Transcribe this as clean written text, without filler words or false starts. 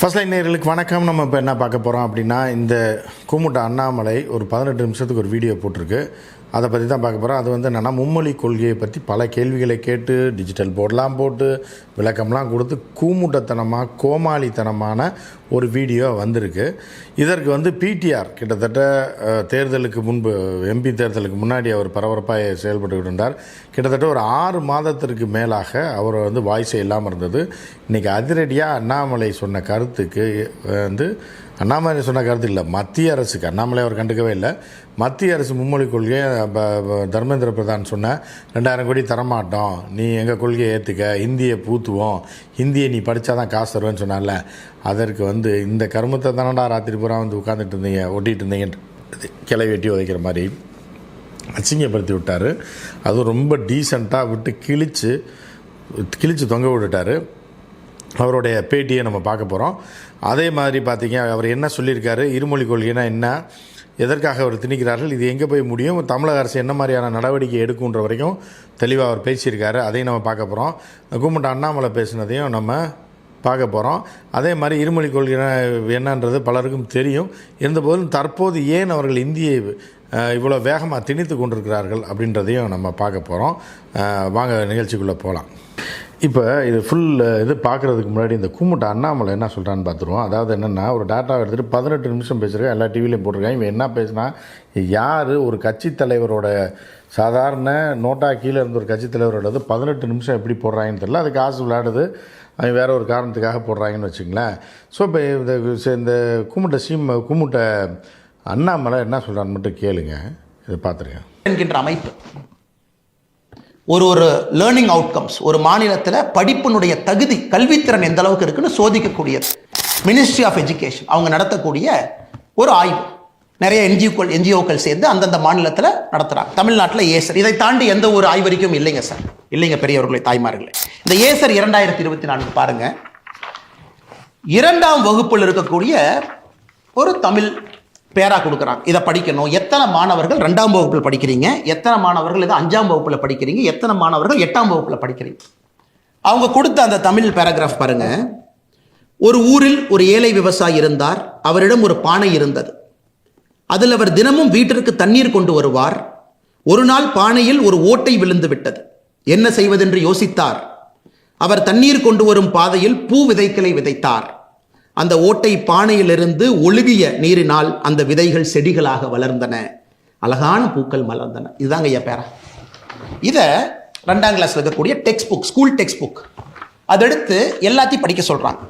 First line நேயர்களுக்கு வணக்கம். நம்ம இப்போ என்ன பார்க்க போகிறோம் அப்படின்னா, இந்த கூமுட்ட அண்ணாமலை ஒரு 18 நிமிஷத்துக்கு ஒரு வீடியோ போட்டிருக்கு. அதை பற்றி தான் பார்க்க போகிறோம். அது வந்து என்னென்னா, மும்மொழி கொள்கையை பற்றி பல கேள்விகளை கேட்டு டிஜிட்டல் போர்டெலாம் போட்டு விளக்கம்லாம் கொடுத்து கூமுட்டத்தனமாக கோமாளித்தனமான ஒரு வீடியோ வந்திருக்கு. இதற்கு வந்து பிடிஆர் கிட்டத்தட்ட தேர்தலுக்கு முன்பு எம்பி தேர்தலுக்கு முன்னாடி அவர் பரபரப்பாக செயல்பட்டு இருந்தார். கிட்டத்தட்ட ஒரு 6 மாதத்திற்கு மேலாக அவர் வந்து வாய்ஸே இல்லாமல் இருந்தது. இன்றைக்கி அதிரடியாக அண்ணாமலை சொன்ன கருத்துக்கு வந்து அண்ணாமலை சொன்ன கருத்து இல்லை, மத்திய அரசுக்கு, அண்ணாமலை அவர் கண்டுக்கவே இல்லை, மத்திய அரசு மும்மொழி கொள்கையை தர்மேந்திர பிரதான் சொன்ன 2000 கோடி தரமாட்டோம், நீ எங்கள் கொள்கையை ஏற்றுக்க, ஹிந்தியை பூத்துவோம், ஹிந்தியை நீ படித்தா தான் காசு தருவேன்னு சொன்னால, அதற்கு வந்து இந்த கருமத்தை தானடா ராத்திரி பூரா வந்து உட்காந்துட்டு இருந்தீங்க, ஒட்டிகிட்டு இருந்தீங்க, கிளை வெட்டி உதைக்கிற மாதிரி அசிங்கப்படுத்தி விட்டார். அதுவும் ரொம்ப டீசெண்டாக விட்டு கிழிச்சு தொங்க விட்டுட்டார். அவருடைய பேட்டியை நம்ம பார்க்க போகிறோம். அதே மாதிரி பார்த்திங்க, அவர் என்ன சொல்லியிருக்காரு, இருமொழி கொள்கைனா என்ன, எதற்காக அவர் திணிக்கிறார்கள், இது எங்கே போய் முடியும், தமிழக அரசு என்ன மாதிரியான நடவடிக்கை எடுக்குன்ற வரைக்கும் தெளிவாக அவர் பேசியிருக்காரு. அதையும் நம்ம பார்க்க போகிறோம். கூமுட்ட அண்ணாமலை பேசினதையும் நம்ம பார்க்க போகிறோம். அதே மாதிரி இருமொழி கொள்கை என்னன்றது பலருக்கும் தெரியும். இருந்தபோதும் தற்போது ஏன் அவர்கள் இந்தியை இவ்வளோ வேகமாக திணித்து கொண்டிருக்கிறார்கள் அப்படின்றதையும் நம்ம பார்க்க போகிறோம். வாங்க நிகழ்ச்சிக்குள்ளே போகலாம். இப்போ இது இது பார்க்குறதுக்கு முன்னாடி இந்த கூமுட்ட அண்ணாமலை என்ன சொல்கிறான்னு பார்த்துருவோம். அதாவது என்னென்னா, ஒரு டேட்டாவை எடுத்துகிட்டு 18 நிமிஷம் பேசுகிறேன், எல்லா டிவிலையும் போட்டிருக்காங்க. இவன் என்ன பேசினா, யார் ஒரு கட்சி தலைவரோட சாதாரண நோட்டா கீழே இருந்த ஒரு கட்சி தலைவரோடது 18 நிமிஷம் எப்படி போடுறாங்கன்னு தெரியல. அது காசு விளையாடுது, அவங்க வேறு ஒரு காரணத்துக்காக போடுறாங்கன்னு வச்சுங்களேன். ஸோ இப்போ இந்த கூமுட்ட அண்ணாமலை என்ன சொல்கிறான்னு மட்டும் கேளுங்க, இதை பார்த்துருக்கேன். என்கின்ற அமைப்பு ஒரு லேர்னிங் அவுட்கம்ஸ், ஒரு மாநிலத்தில் படிப்பினுடைய தகுதி, கல்வித்திறன் எந்த அளவுக்கு இருக்குன்னு சோதிக்கக்கூடியது. மினிஸ்ட்ரி ஆஃப் எஜுகேஷன் அவங்க நடத்தக்கூடிய ஒரு ஆய்வு. நிறைய என்ஜிஓக்கள் சேர்ந்து அந்தந்த மாநிலத்தில் நடத்துகிறாங்க. தமிழ்நாட்டில் ஏசர், இதை தாண்டி எந்த ஒரு ஆய்வறிக்கையும் இல்லைங்க சார், இல்லைங்க பெரியவர்களே, தாய்மார்களே. இந்த ஏசர் 2024 பாருங்க, 2ஆம் வகுப்பில் இருக்கக்கூடிய ஒரு தமிழ் பேரா கொடுக்குறாங்க, இதை படிக்கணும். எத்தனை மாணவர்கள் 2ஆம் வகுப்பில் படிக்கிறீங்க, எத்தனை மாணவர்கள் இதை 5ஆம் வகுப்பில் படிக்கிறீங்க, எத்தனை மாணவர்கள் 8ஆம் வகுப்பில் படிக்கிறீங்க. அவங்க கொடுத்த அந்த தமிழ் பேராகிராஃப் பாருங்க. ஒரு ஊரில் ஒரு ஏழை விவசாயி இருந்தார். அவரிடம் ஒரு பானை இருந்தது. அதில் அவர் தினமும் வீட்டிற்கு தண்ணீர் கொண்டு வருவார். ஒரு நாள் பானையில் ஒரு ஓட்டை விழுந்து விட்டது. என்ன செய்வதென்று யோசித்தார். அவர் தண்ணீர் கொண்டு வரும் பாதையில் பூ விதைகளை விதைத்தார். அந்த ஓட்டை பானையிலிருந்து ஒழுகிய நீரினால் அந்த விதைகள் செடிகளாக வளர்ந்தன, அழகான பூக்கள் மலர்ந்தன. இதுதாங்க ஐயா பேரா. இதை 2ஆம் கிளாஸ்ல இருக்கக்கூடிய textbook, school textbook, அதெடுத்து எல்லாத்தையும் படிக்க சொல்றாங்க.